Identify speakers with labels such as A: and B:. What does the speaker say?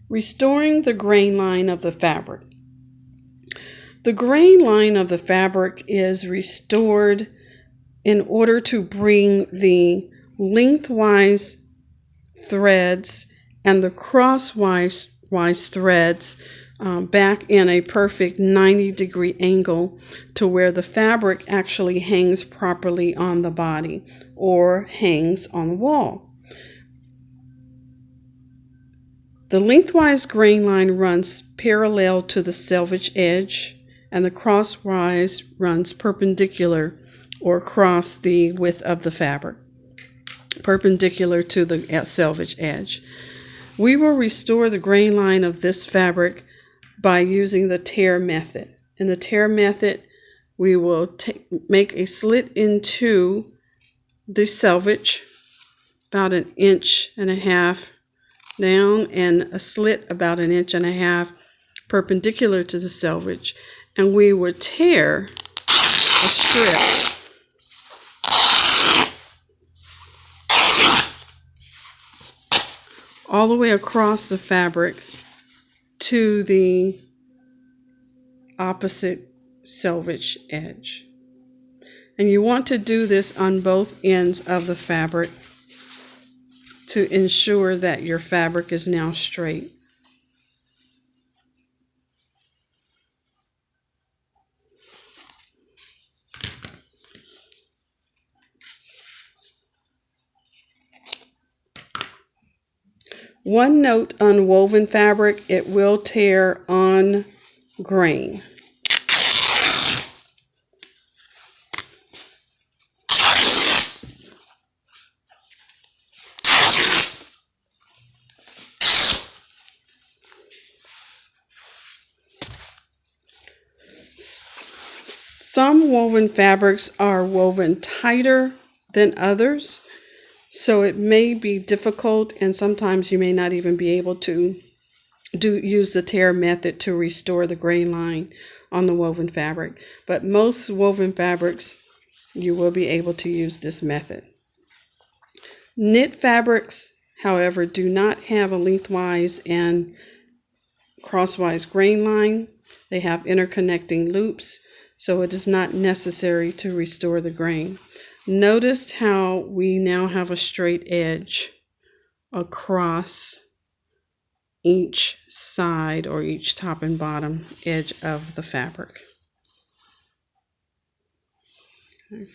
A: Restoring the grain line of the fabric. The grain line of the fabric is restored in order to bring the lengthwise threads and the crosswise threads back in a perfect 90-degree angle to where the fabric actually hangs properly on the body or hangs on the wall. The lengthwise grain line runs parallel to the selvage edge, and the crosswise runs perpendicular or across the width of the fabric, perpendicular to the selvage edge. We will restore the grain line of this fabric by using the tear method. In the tear method, we will make a slit into the selvage about 1.5 inches down and a slit about 1.5 inches perpendicular to the selvage, and we would tear a strip all the way across the fabric to the opposite selvage edge. And you want to do this on both ends of the fabric to ensure that your fabric is now straight. One note on woven fabric: it will tear on grain. Some woven fabrics are woven tighter than others, so it may be difficult, and sometimes you may not even be able to use the tear method to restore the grain line on the woven fabric. But most woven fabrics, you will be able to use this method. Knit fabrics, however, do not have a lengthwise and crosswise grain line. They have interconnecting loops, so it is not necessary to restore the grain. Notice how we now have a straight edge across each side or each top and bottom edge of the fabric. Okay.